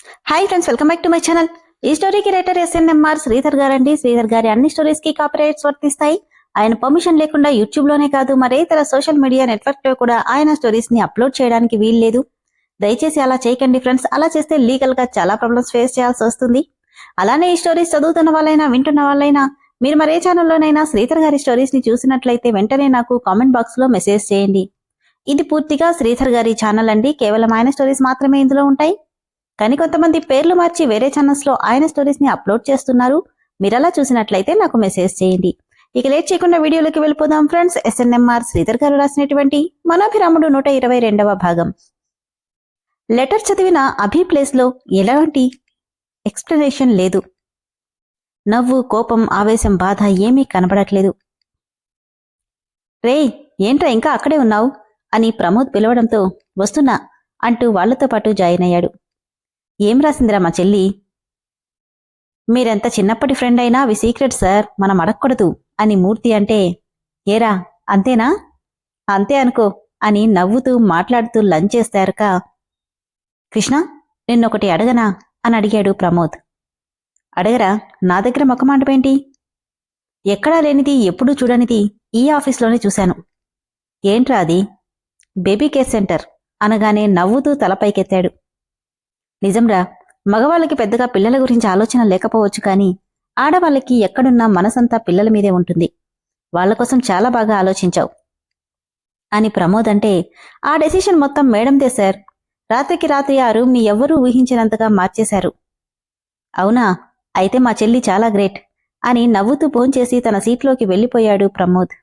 Hi friends, welcome back to my channel. ఈ స్టోరీకి writer SNMR Sridhar గారండి. శ్రీధర్ గారి అన్ని స్టోరీస్ కి కాపీరైట్స్ వర్తిస్తాయి. ఆయన పర్మిషన్ లేకుండా యూట్యూబ్ లోనే కాదు, మరే ఇతర సోషల్ మీడియా నెట్వర్క్ లో కూడా ఆయన స్టోరీస్ ని అప్లోడ్ చేయడానికి వీల్లేదు. దయచేసి అలా చేయకండి ఫ్రెండ్స్. అలా చేస్తే లీగల్ గా చాలా ప్రాబ్లమ్స్ ఫేస్ చేయాల్సి వస్తుంది. అలానే ఈ స్టోరీస్ చదువుతున్న వాళ్ళైనా వింటున్న వాళ్ళైనా మీరు మరే ఛానల్లోనైనా శ్రీధర్ గారి స్టోరీస్ ని చూసినట్లయితే వెంటనే నాకు కామెంట్ బాక్స్ లో మెసేజ్ చేయండి. ఇది పూర్తిగా శ్రీధర్ గారి ఛానల్ అండి. కేవలం ఆయన స్టోరీస్ మాత్రమే ఇందులో ఉంటాయి. కానీ కొంతమంది పేర్లు మార్చి వేరే ఛానల్స్ లో ఆయన స్టోరీస్ ని అప్లోడ్ చేస్తున్నారు. మీరలా చూసినట్లయితే నాకు మెసేజ్ చేయండి. ఇక లేట్ చేయకుండా వీడియోలోకి వెళ్ళిపోదాం ఫ్రెండ్స్. ఎస్ఎన్ఎంఆర్ శ్రీధర్ గారు రాసినటువంటి మనోభిరాముడు 122వ భాగం. లెటర్ చదివిన అభి ప్లేస్ లో ఎలాంటి ఎక్స్ప్లెనేషన్ లేదు. నవ్వు, కోపం, ఆవేశం, బాధ ఏమీ కనబడట్లేదు. రేయ్, ఏంట్రా ఇంకా అక్కడే ఉన్నావు అని ప్రమోద్ పిలవడంతో వస్తున్నా అంటూ వాళ్లతో పాటు జాయిన్ అయ్యాడు. ఏం రాసిందిరా మా చెల్లి? మీరెంత చిన్నప్పటి ఫ్రెండ్ అయినా అవి సీక్రెట్ సార్, మనం అడగకూడదు అని మూర్తి అంటే, ఏరా అంతేనా? అంతే అనుకో అని నవ్వుతూ మాట్లాడుతూ లంచ్ చేస్తారక, కృష్ణ నిన్నొకటి అడగనా అని అడిగాడు ప్రమోద్. అడగరా, నా దగ్గర మొక్కమాటమేంటి? ఎక్కడా లేనిది, ఎప్పుడూ చూడనిది ఈ ఆఫీస్లోనే చూశాను. ఏంట్రా అది? బేబీ కేర్ సెంటర్ అనగానే నవ్వుతూ తలపైకెత్తాడు. నిజంరా, మగవాళ్ళకి పెద్దగా పిల్లల గురించి ఆలోచన లేకపోవచ్చు, కానీ ఆడవాళ్ళకి ఎక్కడున్నా మనసంతా పిల్లల మీదే ఉంటుంది. వాళ్ల కోసం చాలా బాగా ఆలోచించావు అని ప్రమోద్ అంటే, ఆ డెసిషన్ మొత్తం మేడందే సార్. రాత్రికి రాత్రి ఆ రూమ్ని ఎవ్వరూ ఊహించినంతగా మార్చేశారు. అవునా, అయితే మా చెల్లి చాలా గ్రేట్ అని నవ్వుతూ భోంచేసి తన సీట్లోకి వెళ్ళిపోయాడు ప్రమోద్.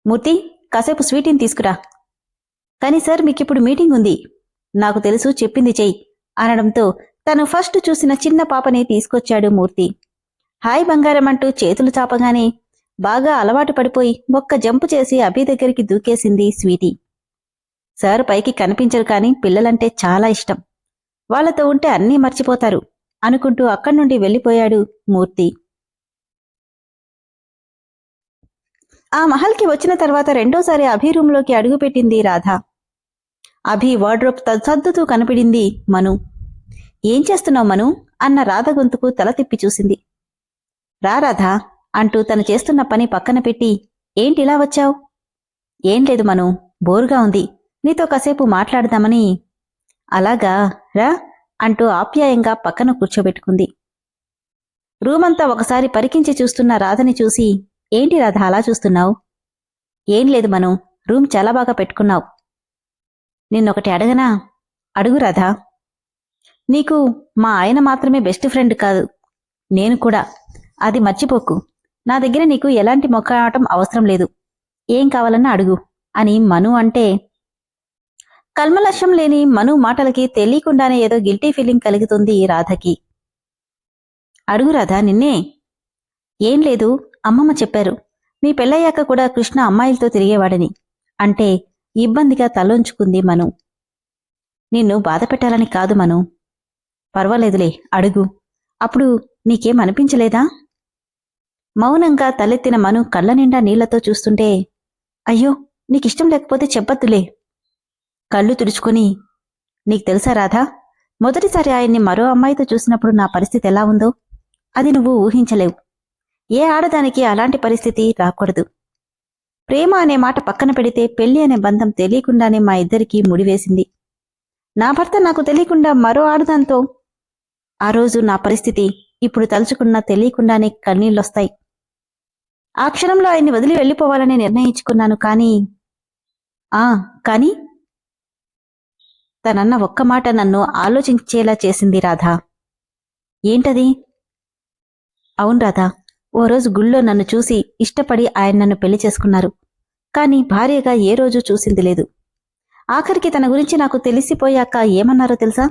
మూర్తి, కాసేపు స్వీటీని తీసుకురా. కానీ సార్, మీకిప్పుడు మీటింగ్ ఉంది. నాకు తెలుసు, చెప్పింది చెయ్యి అనడంతో తను ఫస్ట్ చూసిన చిన్న పాపని తీసుకొచ్చాడు మూర్తి. హాయ్ బంగారం అంటూ చేతులు చాపగానే బాగా అలవాటు పడిపోయి ఒక్క జంపు చేసి అభి దగ్గరికి దూకేసింది స్వీటీ. సార్ పైకి కనిపించరు, కానీ పిల్లలంటే చాలా ఇష్టం. వాళ్లతో ఉంటే అన్నీ మర్చిపోతారు అనుకుంటూ అక్కడి నుండి వెళ్ళిపోయాడు మూర్తి. ఆ మహల్కి వచ్చిన తర్వాత రెండోసారి అభి రూంలోకి అడుగుపెట్టింది రాధ. అభి వార్డ్రోబ్ సర్దుతూ కనపడింది మను. ఏం చేస్తున్నావు మను అన్న రాధ గొంతుకు తల తిప్పి చూసింది. రా రాధ అంటూ తను చేస్తున్న పని పక్కన పెట్టి, ఏంటిలా వచ్చావు? ఏం లేదు మను, బోరుగా ఉంది, నీతో కాసేపు మాట్లాడదామని. అలాగా, రా అంటూ ఆప్యాయంగా పక్కన కూర్చోబెట్టుకుంది. రూమంతా ఒకసారి పరికించి చూస్తున్న రాధని చూసి, ఏంటి రాధ అలా చూస్తున్నావు? ఏం లేదు మను, రూమ్ చాలా బాగా పెట్టుకున్నావు. నిన్నొకటి అడగనా? అడుగు రాధా. నీకు మా ఆయన మాత్రమే బెస్ట్ ఫ్రెండ్ కాదు, నేను కూడా. అది మర్చిపోకు. నా దగ్గర నీకు ఎలాంటి మొక్కటం అవసరం లేదు. ఏం కావాలన్నా అడుగు అని మను అంటే, కల్మలక్ష్యం లేని మను మాటలకి తెలియకుండానే ఏదో గిల్టీ ఫీలింగ్ కలుగుతుంది రాధకి. అడుగు రాధా, నిన్నే. ఏం లేదు, అమ్మమ్మ చెప్పారు మీ పెళ్ళయ్యాక కూడా కృష్ణ అమ్మాయిలతో తిరిగేవాడని అంటే ఇబ్బందిగా తలొంచుకుంది మను. నిన్ను బాధ పెట్టాలని కాదు మను. పర్వాలేదులే, అడుగు. అప్పుడు నీకేం అనిపించలేదా? మౌనంగా తలెత్తిన మను కళ్ళ నిండా నీళ్లతో చూస్తుంటే, అయ్యో నీకిష్టం లేకపోతే చెప్పద్దులే. కళ్ళు తుడుచుకుని, నీకు తెలుసా రాధా, మొదటిసారి ఆయన్ని మరో అమ్మాయితో చూసినప్పుడు నా పరిస్థితి ఎలా ఉందో అది నువ్వు ఊహించలేవు. ఏ ఆడదానికి అలాంటి పరిస్థితి రాకూడదు. ప్రేమ అనే మాట పక్కన పెడితే పెళ్లి అనే బంధం తెలియకుండానే మా ఇద్దరికీ ముడివేసింది. నా భర్త నాకు తెలియకుండా మరో ఆడదాంతో ఆ రోజు నా పరిస్థితి ఇప్పుడు తలుచుకున్నా తెలియకుండానే కన్నీళ్ళొస్తాయి. ఆ క్షణంలో ఆయన్ని వదిలి వెళ్ళిపోవాలని నిర్ణయించుకున్నాను. కానీ తనన్న ఒక్క మాట నన్ను ఆలోచించేలా చేసింది రాధా. ఏంటది? అవును రాధా, ఓ రోజు గుళ్ళో నన్ను చూసి ఇష్టపడి ఆయన నన్ను పెళ్లి చేసుకున్నారు. కానీ భార్యగా ఏ రోజు చూసింది లేదు. ఆఖరికి తన గురించి నాకు తెలిసిపోయాక ఏమన్నారో తెలుసా?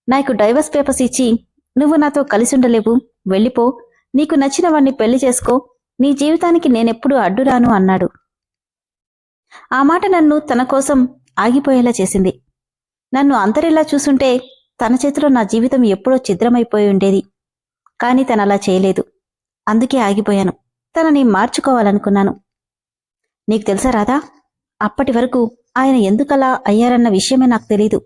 నాకు డైవర్స్ పేపర్స్ ఇచ్చి, నువ్వు నాతో కలిసుండలేవు, వెళ్ళిపో, నీకు నచ్చిన వాణ్ణి పెళ్లి చేసుకో, నీ జీవితానికి నేనెప్పుడూ అడ్డురాను అన్నాడు. ఆ మాట నన్ను తన కోసం ఆగిపోయేలా చేసింది. నన్ను అంతరిలా చూసుంటే తన చేతిలో నా జీవితం ఎప్పుడో ఛిద్రమైపోయి ఉండేది. కాని తనలా చేయలేదు. అందుకే ఆగిపోయాను. తనని మార్చుకోవాలనుకున్నాను. నీకు తెలుసా రాధా, అప్పటి వరకు ఆయన ఎందుకలా అయ్యారన్న విషయమే నాకు తెలీదు.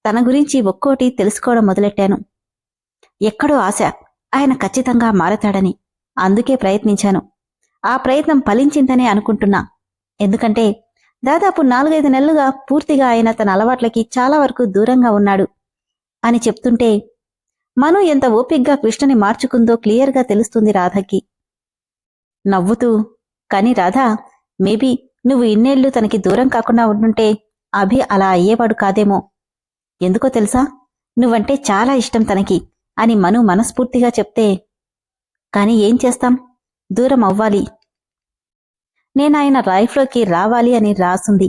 తన గురించి ఒక్కోటి తెలుసుకోవడం మొదలెట్టాను. ఎక్కడో ఆశ, ఆయన ఖచ్చితంగా మారతాడని. అందుకే ప్రయత్నించాను. ఆ ప్రయత్నం ఫలించిందనే అనుకుంటున్నా. ఎందుకంటే దాదాపు 4-5 నెలలుగా పూర్తిగా ఆయన తన అలవాట్లకి చాలా వరకు దూరంగా ఉన్నాడు అని చెప్తుంటే మను ఎంత ఓపిగ్గా కృష్ణని మార్చుకుందో క్లియర్గా తెలుస్తుంది రాధకి. నవ్వుతూ, కాని రాధా, మేబీ నువ్వు ఇన్నేళ్లు తనకి దూరం కాకుండా ఉండుంటే అభి అలా అయ్యేవాడు కాదేమో. ఎందుకో తెలుసా, నువ్వంటే చాలా ఇష్టం తనకి అని మను మనస్ఫూర్తిగా చెప్తే, కాని ఏం చేస్తాం, దూరం అవ్వాలి. నేనాయన లైఫ్లోకి రావాలి అని రాసుంది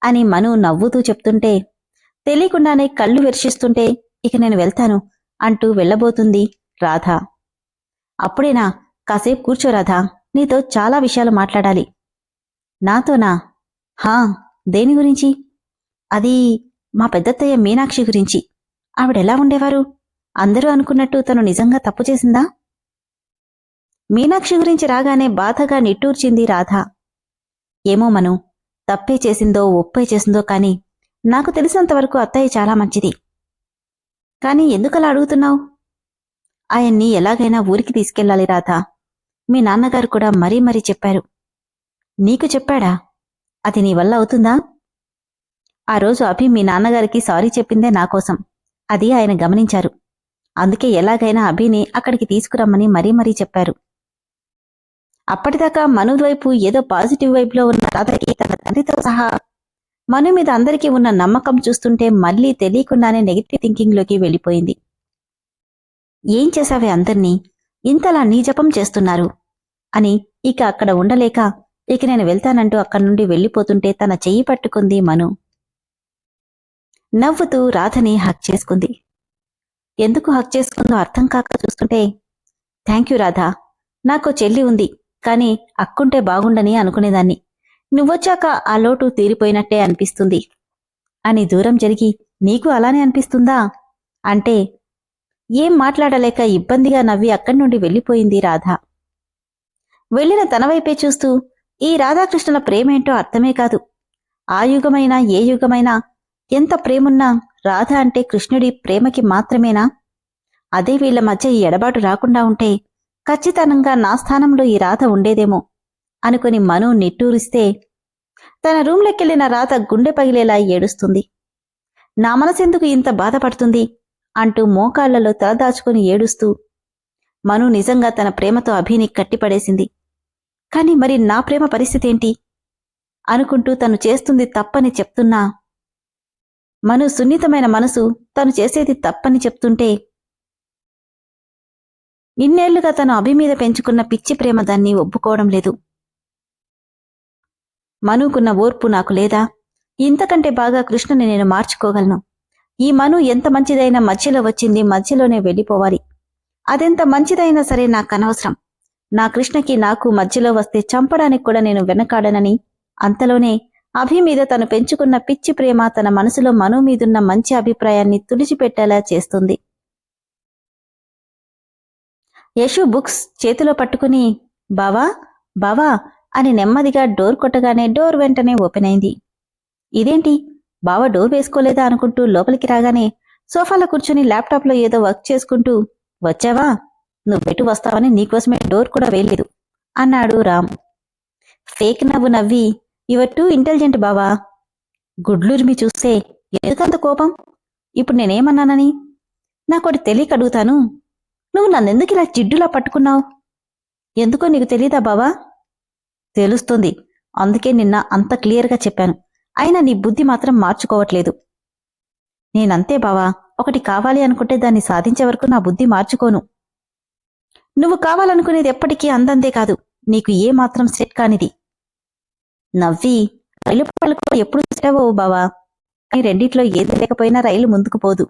అని మను నవ్వుతూ చెప్తుంటే తెలియకుండానే కళ్ళు వెర్షిస్తుంటే, ఇక నేను వెళ్తాను అంటూ వెళ్ళబోతుంది రాధ. అప్పుడేనా, కాసేపు కూర్చో రాధా, నీతో చాలా విషయాలు మాట్లాడాలి. నాతోనా? హా, దేని గురించి? అది మా పెద్దత్తయ్య మీనాక్షి గురించి. ఆవిడెలా ఉండేవారు? అందరూ అనుకున్నట్టు తను నిజంగా తప్పు చేసిందా? మీనాక్షి గురించి రాగానే బాధగా నిట్టూర్చింది రాధ. ఏమో మను, తప్పే చేసిందో ఒప్పే చేసిందో కాని నాకు తెలిసినంతవరకు అత్తయ్య చాలా మంచిది. కాని ఎందుకలా అడుగుతున్నావు? ఆయన్ని ఎలాగైనా ఊరికి తీసుకెళ్లాలి రాధా. మీ నాన్నగారు కూడా మరీ మరీ చెప్పారు. నీకు చెప్పాడా? అది నీ వల్ల అవుతుందా? ఆ రోజు అభి మీ నాన్నగారికి సారీ చెప్పిందే నాకోసం. అది ఆయన గమనించారు. అందుకే ఎలాగైనా అభిని అక్కడికి తీసుకురమ్మని మరీ మరీ చెప్పారు. అప్పటిదాకా మను వైపు ఏదో పాజిటివ్ వైపులో ఉన్న రాధకి తన తండ్రితో సహా మను మీద అందరికీ ఉన్న నమ్మకం చూస్తుంటే మళ్లీ తెలియకుండానే నెగిటివ్ థింకింగ్లోకి వెళ్ళిపోయింది. ఏం చేశావే అందర్నీ? ఇంతలా నీ జపం చేస్తున్నారు అని ఇక అక్కడ ఉండలేక, ఇక నేను వెళ్తానంటూ అక్కడి నుండి వెళ్ళిపోతుంటే తన చెయ్యి పట్టుకుంది మను. నవ్వుతూ రాధని హక్ చేసుకుంది. ఎందుకు హక్ చేసుకుందో అర్థం కాక చూస్తుంటే, థ్యాంక్యూ రాధా, నాకు చెల్లి ఉంది, కాని అక్కుంటే బాగుండని అనుకునేదాన్ని. నువ్వొచ్చాక ఆ లోటు తీరిపోయినట్టే అనిపిస్తుంది అని దూరం జరిగి, నీకు అలానే అనిపిస్తుందా అంటే ఏం మాట్లాడలేక ఇబ్బందిగా నవ్వి అక్కడి నుండి వెళ్ళిపోయింది రాధ. వెళ్లిన తన వైపే చూస్తూ, ఈ రాధాకృష్ణుల ప్రేమేంటో అర్థమే కాదు. ఆ యుగమైనా ఏ యుగమైనా ఎంత ప్రేమున్నా రాధ అంటే కృష్ణుడి ప్రేమకి మాత్రమేనా? అదే వీళ్ల మధ్య ఈ ఎడబాటు రాకుండా ఉంటే ఖచ్చితంగా నా స్థానంలో ఈ రాధ ఉండేదేమో అనుకుని మను నిట్టూరిస్తే, తన రూంలోకెళ్లిన రాధ గుండె పగిలేలా ఏడుస్తుంది. నా మనసెందుకు ఇంత బాధపడుతుంది అంటూ మోకాళ్లలో తలదాచుకుని ఏడుస్తూ, మను నిజంగా తన ప్రేమతో అభిని కట్టిపడేసింది. కాని మరి నా ప్రేమ పరిస్థితేంటి అనుకుంటూ తను చేస్తుంది తప్పని చెప్తున్నా, మను సున్నితమైన మనసు తను చేసేది తప్పని చెప్తుంటే, ఇన్నేళ్లుగా తను అభి మీద పెంచుకున్న పిచ్చి ప్రేమ దాన్ని ఒప్పుకోవడం లేదు. మనుకున్న ఓర్పు నాకు లేదా? ఇంతకంటే బాగా కృష్ణని నేను మార్చుకోగలను. ఈ మను ఎంత మంచిదైనా మధ్యలో వచ్చింది, మధ్యలోనే వెళ్ళిపోవాలి. అదెంత మంచిదైనా సరే నాకనవసరం. నా కృష్ణకి నాకు మధ్యలో వస్తే చంపడానికి కూడా నేను వెనకాడనని అంతలోనే అభి మీద తను పెంచుకున్న పిచ్చి ప్రేమ తన మనసులో మను మీదున్న మంచి అభిప్రాయాన్ని తుడిచిపెట్టేలా చేస్తుంది. యశు బుక్స్ చేతిలో పట్టుకుని బావా బావా అని నెమ్మదిగా డోర్ కొట్టగానే డోర్ వెంటనే ఓపెన్ అయింది. ఇదేంటి, బావ డోర్ వేసుకోలేదా అనుకుంటూ లోపలికి రాగానే సోఫాలో కూర్చుని ల్యాప్టాప్లో ఏదో వర్క్ చేసుకుంటూ, వచ్చావా, నువ్వెటు వస్తావని నీకోసమే డోర్ కూడా వేయలేదు అన్నాడు రామ్. ఫేక్ నవ్వు నవ్వి, యువర్ టూ ఇంటెలిజెంట్ బావా. గుడ్లూరిమి చూస్తే ఎందుకంత కోపం? ఇప్పుడు నేనేమన్నానని? నాకోటి తెలియక అడుగుతాను, నువ్వు నన్నెందుకు ఇలా జిడ్డులా పట్టుకున్నావు? ఎందుకో నీకు తెలీదా బావా? తెలుస్తుంది, అందుకే నిన్న అంత క్లియర్గా చెప్పాను. అయినా నీ బుద్ధి మాత్రం మార్చుకోవట్లేదు. నేనంతే బావా, ఒకటి కావాలి అనుకుంటే దాన్ని సాధించే వరకు నా బుద్ధి మార్చుకోను. నువ్వు కావాలనుకునేది ఎప్పటికీ అందందే కాదు, నీకు ఏ మాత్రం సెట్ కానిది. నవ్వి, రైలు పళ్ళకు ఎప్పుడు సెట్ అవ్వవు బావా, కానీ రెండిట్లో ఏది లేకపోయినా రైలు ముందుకు పోదు.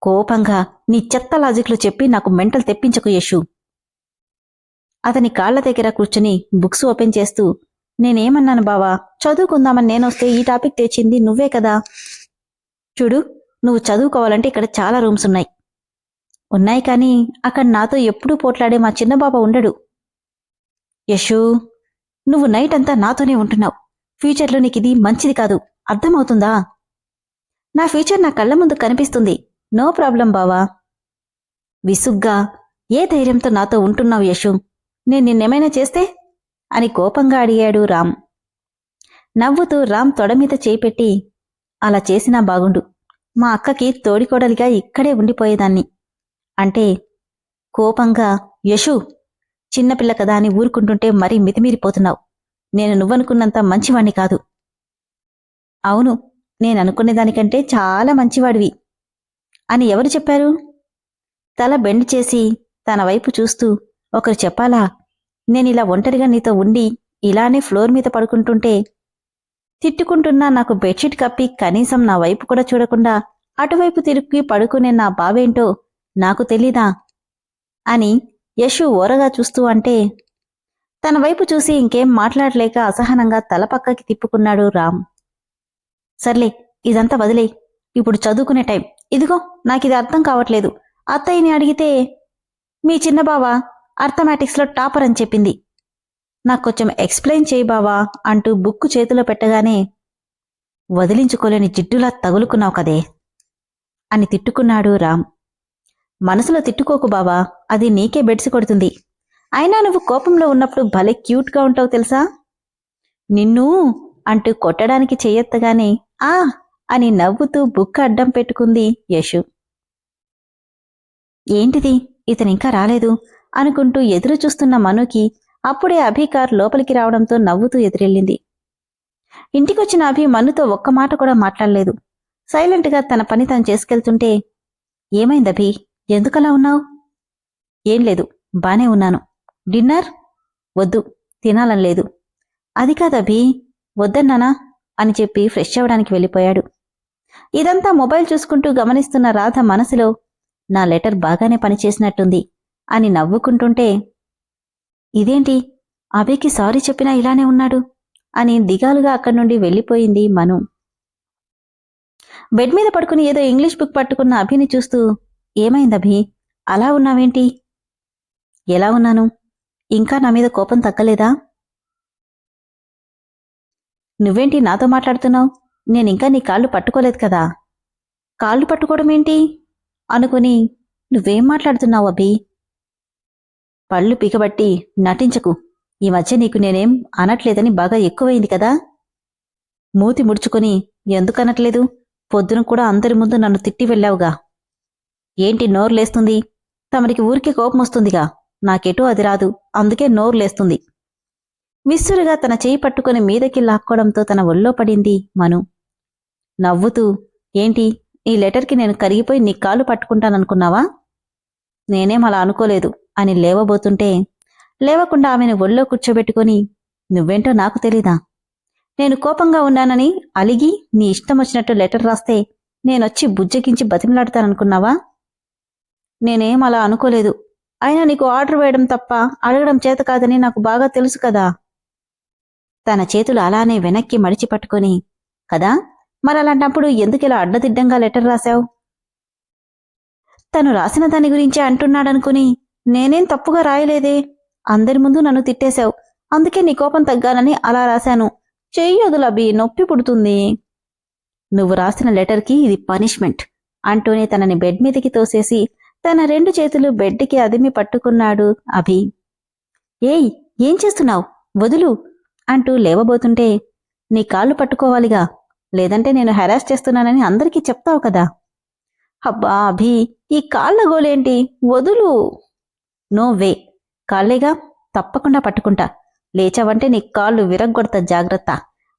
కోపంగా, నీ చెత్త లాజిక్లు చెప్పి నాకు మెంటల్ తెప్పించకు యశు. అతని కాళ్ల దగ్గర కూర్చుని బుక్స్ ఓపెన్ చేస్తూ, నేనేమన్నాను బావా, చదువుకుందామని నేనొస్తే ఈ టాపిక్ తెచ్చింది నువ్వే కదా. చూడు, నువ్వు చదువుకోవాలంటే ఇక్కడ చాలా రూమ్స్ ఉన్నాయి. ఉన్నాయి కానీ అక్కడ నాతో ఎప్పుడూ పోట్లాడే మా చిన్నబాబా ఉండడు. యశు, నువ్వు నైట్ అంతా నాతోనే ఉంటున్నావు. ఫ్యూచర్లో నీకిది మంచిది కాదు, అర్థమవుతుందా? నా ఫ్యూచర్ నా కళ్ళ ముందు కనిపిస్తుంది. నో ప్రాబ్లం బావా. విసుగ్గా, ఏ ధైర్యంతో నాతో ఉంటున్నావు యశు? నేను నిన్నేమైనా చేస్తే అని కోపంగా అడిగాడు రామ్. నవ్వుతూ రామ్ తొడమీద చేయిపెట్టి, అలా చేసినా బాగుండు. మా అక్కకి తోడికోడలిగా ఇక్కడే ఉండిపోయేదాన్ని అంటే కోపంగా, యశు, చిన్నపిల్ల కదా అని ఊరుకుంటుంటే మరీ మితిమీరిపోతున్నావు. నేను నువ్వనుకున్నంత మంచివాణ్ణి కాదు. అవును, నేననుకునేదానికంటే చాలా మంచివాడివి అని ఎవరు చెప్పారు? తల బెండ్ చేసి తన వైపు చూస్తూ, ఒకరు చెప్పాలా? నేనిలా ఒంటరిగా నీతో ఉండి ఇలానే ఫ్లోర్ మీద పడుకుంటుంటే తిట్టుకుంటున్నా నాకు బెడ్షీట్ కప్పి కనీసం నా వైపు కూడా చూడకుండా అటువైపు తిరిగి పడుకునే నా బావేంటో నాకు తెలీదా అని యశు ఓరగా చూస్తూ అంటే తన వైపు చూసి ఇంకేం మాట్లాడలేక అసహనంగా తల పక్కకి తిప్పుకున్నాడు రామ్. సర్లే, ఇదంతా వదిలే. ఇప్పుడు చదువుకునే టైం. ఇదిగో నాకిది అర్థం కావట్లేదు. అత్తయ్యని అడిగితే మీ చిన్నబావ అర్థమాటిక్స్లో టాపర్ అని చెప్పింది. నాకు కొంచెం ఎక్స్ప్లెయిన్ చేయి బావా అంటూ బుక్కు చేతిలో పెట్టగానే వదిలించుకోలేని జిడ్డులా తగులుకున్నావు కదే అని తిట్టుకున్నాడు రామ్. మనసులో తిట్టుకోకు బావా, అది నీకే బెడిసి కొడుతుంది. అయినా నువ్వు కోపంలో ఉన్నప్పుడు భలే క్యూట్గా ఉంటావు తెలుసా. నిన్ను అంటూ కొట్టడానికి చెయ్యెత్తగానే ఆ అని నవ్వుతూ బుక్క అడ్డం పెట్టుకుంది యశు. ఏంటిది, ఇతనింకా రాలేదు అనుకుంటూ ఎదురు చూస్తున్న మనుకి అప్పుడే అభి కార్ లోపలికి రావడంతో నవ్వుతూ ఎదురెళ్ళింది. ఇంటికొచ్చిన అభి మనుతో ఒక్క మాట కూడా మాట్లాడలేదు. సైలెంట్గా తన పని తను చేసుకెళ్తుంటే, ఏమైందభి, ఎందుకలా ఉన్నావు? ఏం లేదు, బానే ఉన్నాను. డిన్నర్? వద్దు, తినాలనలేదు. అది కాదభి, వద్దన్నానా అని చెప్పి ఫ్రెష్ అవడానికి వెళ్ళిపోయాడు. ఇదంతా మొబైల్ చూసుకుంటూ గమనిస్తున్న రాధ మనసులో నా లెటర్ బాగానే పనిచేసినట్టుంది అని నవ్వుకుంటుంటే, ఇదేంటి అభికి సారీ చెప్పినా ఇలానే ఉన్నాడు అని దిగాలుగా అక్కడి నుండి వెళ్ళిపోయింది మను. బెడ్ మీద పడుకుని ఏదో ఇంగ్లీష్ బుక్ పట్టుకున్న అభిని చూస్తూ, ఏమైందభి, అలా ఉన్నావేంటి? ఎలా ఉన్నాను? ఇంకా నా మీద కోపం తగ్గలేదా? నువ్వేంటి నాతో మాట్లాడుతున్నావు? నేనింకా నీ కాళ్ళు పట్టుకోలేదు కదా. కాళ్ళు పట్టుకోవడమేంటి అనుకుని, నువ్వేం మాట్లాడుతున్నావు అభి? పళ్ళు పీకబట్టి నటించకు. ఈ మధ్య నీకు నేనేం అనట్లేదని బాగా ఎక్కువైంది కదా. మూతి ముడుచుకుని, ఎందుకనట్లేదు? పొద్దున కూడా అందరి ముందు నన్ను తిట్టి వెళ్ళావుగా. ఏంటి నోరులేస్తుంది? తమరికి ఊరికే కోపం వస్తుందిగా. నాకెటూ అది రాదు, అందుకే నోరులేస్తుంది. విస్సురుగా తన చేయి పట్టుకుని మీదకి లాక్కోవడంతో తన ఒళ్ళో పడింది మను. నవ్వుతూ, ఏంటి, ఈ లెటర్కి నేను కరిగిపోయి నీ కాలు పట్టుకుంటాననుకున్నావా? నేనేం అలా అనుకోలేదు అని లేవబోతుంటే, లేవకుండా ఆమెను ఒళ్ళో కూర్చోబెట్టుకుని, నువ్వేంటో నాకు తెలీదా? నేను కోపంగా ఉన్నానని అలిగి నీ ఇష్టమొచ్చినట్టు లెటర్ రాస్తే నేనొచ్చి బుజ్జగించి బతిమలాడతాననుకున్నావా? నేనేం అలా అనుకోలేదు. అయినా నీకు ఆర్డర్ వేయడం తప్ప అడగడం చేత కాదని నాకు బాగా తెలుసు కదా. తన చేతులు అలానే వెనక్కి మడిచి పట్టుకుని, కదా, మరలాంటప్పుడు ఎందుకిలా అడ్డదిడ్డంగా లెటర్ రాశావు? తను రాసిన దాని గురించే అంటున్నాడనుకుని నేనేం తప్పుగా రాయలేదే. అందరి ముందు నన్ను తిట్టేశావు, అందుకే నీ కోపం తగ్గాలని అలా రాశాను. చెయ్యొదులబి, నొప్పి పుడుతుంది. నువ్వు రాసిన లెటర్కి ఇది పనిష్మెంట్ అంటూనే తనని బెడ్ మీదకి తోసేసి తన 2 చేతులు బెడ్కి అదిమి పట్టుకున్నాడు అభి. ఏయ్, ఏం చేస్తున్నావు? వదులు అంటూ లేవబోతుంటే, నీ కాళ్ళు పట్టుకోవాలిగా, లేదంటే నేను హెరాస్ చేస్తున్నానని అందరికీ చెప్తావు కదా. అబ్బా అభి, ఈ కాళ్ల గోలేంటి? వదులు. నో వే, కాళ్లేగా, తప్పకుండా పట్టుకుంటా. లేచావంటే నీ కాళ్ళు విరగ్గొడతా, జాగ్రత్త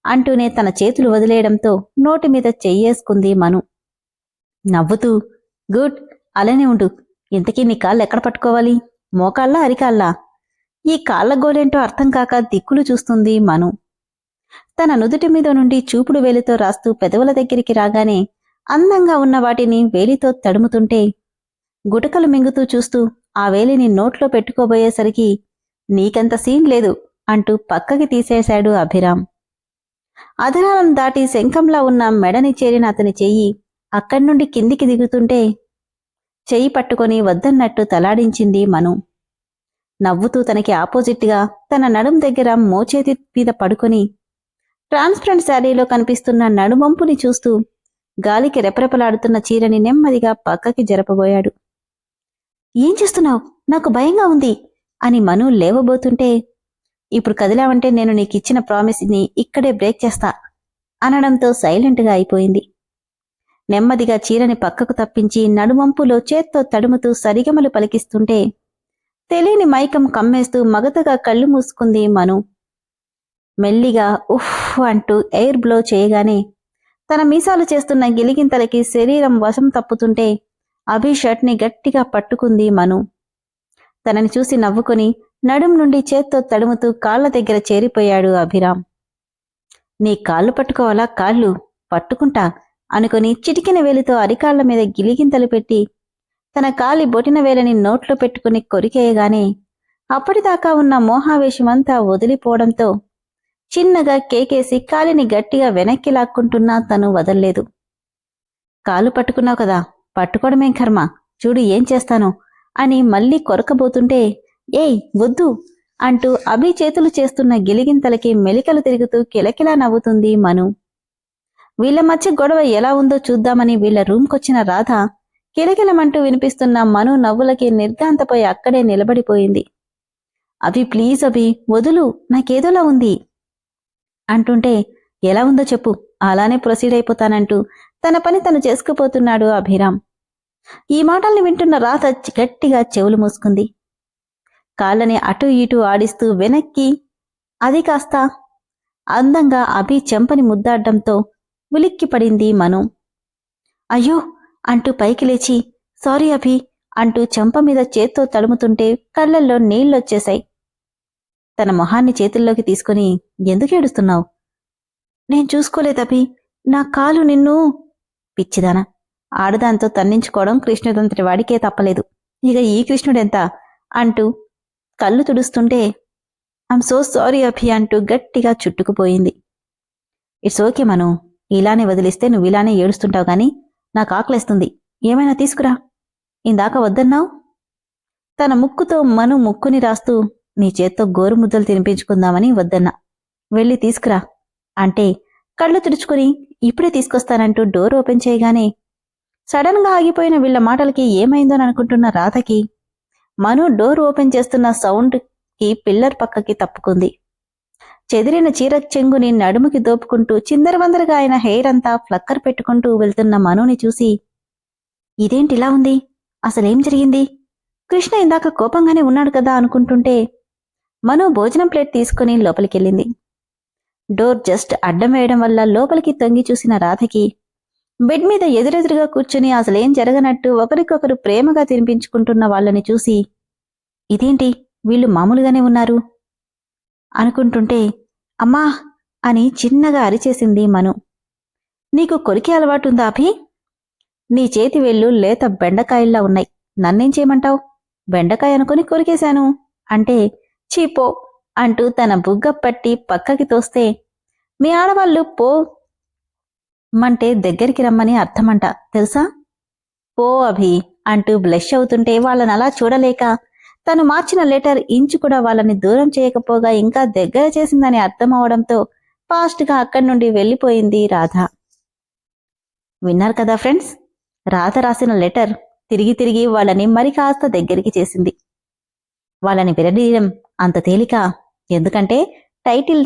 అంటూనే తన చేతులు వదిలేయడంతో నోటి మీద చెయ్యేసుకుంది మను. నవ్వుతూ, గుడ్, అలానే ఉండు. ఇంతకీ నీ కాళ్ళు ఎక్కడ పట్టుకోవాలి? మోకాళ్ళా, అరికాళ్ళా? ఈ కాళ్ల గోలేంటో అర్థం కాక దిక్కులు చూస్తుంది మను. తన నుదుటి మీద నుండి చూపుడు వేలితో రాస్తూ పెదవుల దగ్గరికి రాగానే అందంగా ఉన్న వాటిని వేలితో తడుముతుంటే గుటకలు మింగుతూ చూస్తూ ఆ వేలిని నోట్లో పెట్టుకోబోయేసరికి నీకంత సీన్ లేదు అంటూ పక్కకి తీసేశాడు అభిరామ్. అధరాలను దాటి శంఖంలా ఉన్న మెడని చేరిన అతని చెయ్యి అక్కడి నుండి కిందికి దిగుతుంటే చెయ్యి పట్టుకొని వద్దన్నట్టు తలాడించింది మను. నవ్వుతూ తనకి ఆపోజిట్గా తన నడుం దగ్గర మోచేతి మీద పడుకొని ట్రాన్స్పరెంట్ శారీలో కనిపిస్తున్న నడుమంపుని చూస్తూ గాలికి రెపరెపలాడుతున్న చీరని నెమ్మదిగా పక్కకి జరపబోయాడు. ఏం చేస్తున్నావు? నాకు భయంగా ఉంది అని మను లేవబోతుంటే, ఇప్పుడు కదిలావంటే నేను నీకిచ్చిన ప్రామిస్ని ఇక్కడే బ్రేక్ చేస్తా అనడంతో సైలెంట్గా అయిపోయింది. నెమ్మదిగా చీరని పక్కకు తప్పించి నడుమంపులో చేత్తో తడుముతూ సరిగమలు పలికిస్తుంటే తెలియని మైకం కమ్మేస్తూ మగతగా కళ్ళు మూసుకుంది మను. మెల్లిగా ఉఫ్ అంటూ ఎయిర్ బ్లో చేయగానే తన మీసాలు చేస్తున్న గిలిగింతలకి శరీరం వశం తప్పుతుంటే అభి షర్ట్ని గట్టిగా పట్టుకుంది మను. తనని చూసి నవ్వుకొని నడుం నుండి చేత్తో తడుముతూ కాళ్ల దగ్గర చేరిపోయాడు అభిరామ్. నీ కాళ్ళు పట్టుకోవాలా? కాళ్ళు పట్టుకుంటా అనుకుని చిటికిన వేలితో అరికాళ్ల మీద గిలిగింతలు పెట్టి తన కాలి బొటిన వేలని నోట్లో పెట్టుకుని కొరికేయగానే అప్పటిదాకా ఉన్న మోహావేశమంతా వదిలిపోవడంతో చిన్నగా కేకేసి కాలిని గట్టిగా వెనక్కి లాక్కుంటున్నా తను వదల్లేదు. కాలు పట్టుకున్నావు కదా, పట్టుకోవడమేం కర్మ, చూడు ఏం చేస్తాను అని మళ్లీ కొరకబోతుంటే ఏయ్ వద్దు అంటూ అభి చేతులు చేస్తున్న గిలిగింతలకి మెలికలు తిరుగుతూ కిలకిలా నవ్వుతుంది మను. వీళ్ల మధ్య గొడవ ఎలా ఉందో చూద్దామని వీళ్ల రూమ్కొచ్చిన రాధ కిలకిలమంటూ వినిపిస్తున్న మను నవ్వులకి నిర్ఘాంతపోయి అక్కడే నిలబడిపోయింది. అభి ప్లీజ్ అభి వదులు, నాకేదోలా ఉంది అంటుంటే ఎలా ఉందో చెప్పు, అలానే ప్రొసీడ్ అయిపోతానంటూ తన పని తను చేసుకుపోతున్నాడు అభిరామ్. ఈ మాటల్ని వింటున్న రాధ గట్టిగా చెవులు మూసుకుంది. కాళ్ళని అటూ ఇటూ ఆడిస్తూ వెనక్కి అది కాస్త అందంగా అభి చెంపని ముద్దాడ్డంతో ఉలిక్కిపడింది మను. అయ్యో అంటూ పైకి లేచి సారీ అభి అంటూ చెంప మీద చేత్తో తడుముతుంటే కళ్లల్లో నీళ్లొచ్చేశాయి. తన మొహాన్ని చేతుల్లోకి తీసుకుని ఎందుకు ఏడుస్తున్నావు? నేను చూసుకోలేదభి, నా కాలు నిన్ను. పిచ్చిదానా, ఆడదాంతో తన్నించుకోవడం కృష్ణుడంతటి వాడికే తప్పలేదు, ఇక ఈ కృష్ణుడెంత అంటూ కళ్ళు తుడుస్తుంటే ఐమ్ సో సారీ అభి అంటూ గట్టిగా చుట్టుకుపోయింది. ఇట్స్ ఓకే మను, ఇలానే వదిలిస్తే నువ్వు ఇలానే ఏడుస్తుంటావు గాని నాకు ఆకలేస్తుంది, ఏమైనా తీసుకురా. ఇందాక వద్దన్నావు. తన ముక్కుతో మను ముక్కుని రాస్తూ నీ చేత్తో గోరుముద్దలు తినిపించుకుందామని వద్దన్నా, వెళ్ళి తీసుకురా అంటే కళ్ళు తుడుచుకుని ఇప్పుడే తీసుకొస్తానంటూ డోర్ ఓపెన్ చేయగానే సడన్ గా ఆగిపోయిన వీళ్ల మాటలకి ఏమైందోననుకుంటున్న రాధకి మను డోర్ ఓపెన్ చేస్తున్న సౌండ్ కి పిల్లర్ పక్కకి తప్పుకుంది. చెదిరిన చీర చెంగుని నడుముకి దోపుకుంటూ చిందరవందరగా ఆయన హెయిర్ అంతా ఫ్లక్కర్ పెట్టుకుంటూ వెళ్తున్న మనుని చూసి ఇదేంటిలా ఉంది, అసలేం జరిగింది? కృష్ణ ఇందాక కోపంగానే ఉన్నాడు కదా అనుకుంటుంటే మను భోజనం ప్లేట్ తీసుకుని లోపలికెళ్ళింది. డోర్ జస్ట్ అడ్డం వేయడం వల్ల లోపలికి తొంగి చూసిన రాధకి బెడ్ మీద ఎదురెదురుగా కూర్చుని అసలేం జరగనట్టు ఒకరికొకరు ప్రేమగా తినిపించుకుంటున్న వాళ్ళని చూసి ఇదేంటి వీళ్ళు మామూలుగానే ఉన్నారు అనుకుంటుంటే అమ్మా అని చిన్నగా అరిచేసింది మను. నీకు కొరికే అలవాటుందా అభి? నీ చేతి వేళ్ళు లేత బెండకాయల్లా ఉన్నాయి, నన్నేం చేయమంటావు? బెండకాయ అనుకుని కొరికేశాను అంటే చీపో అంటూ తన బుగ్గ పట్టి పక్కకి తోస్తే మీ ఆడవాళ్ళు పో మంటే దగ్గరికి రమ్మని అర్థమంట తెలుసా? పో అభి అంటూ బ్లష్ అవుతుంటే వాళ్ళనలా చూడలేక తను మార్చిన లెటర్ ఇంచు కూడా వాళ్ళని దూరం చేయకపోగా ఇంకా దగ్గర చేసిందని అర్థమవడంతో ఫాస్ట్గా అక్కడి నుండి వెళ్ళిపోయింది రాధ. విన్నారు కదా ఫ్రెండ్స్, రాధ రాసిన లెటర్ తిరిగి తిరిగి వాళ్ళని మరి కాస్త దగ్గరికి చేసింది. వాళ్ళని విడదీయడం అంత తేలిక, ఎందుకంటే టైటిల్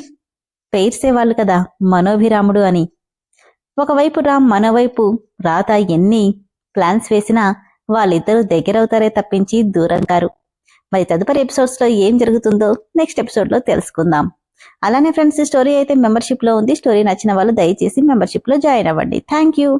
పేర్సేవాళ్ళు కదా మనోభిరాముడు అని. ఒకవైపు రామ్, మరోవైపు రాధ ఎన్ని ప్లాన్స్ వేసినా వాళ్ళిద్దరూ దగ్గరవుతారే తప్పించి దూరం కారు. మరి తదుపరి ఎపిసోడ్స్లో ఏం జరుగుతుందో నెక్స్ట్ ఎపిసోడ్లో తెలుసుకుందాం. అలానే ఫ్రెండ్స్, ఈ స్టోరీ అయితే మెంబర్షిప్లో ఉంది. స్టోరీ నచ్చిన వాళ్ళు దయచేసి మెంబర్షిప్లో జాయిన్ అవ్వండి. Thank you.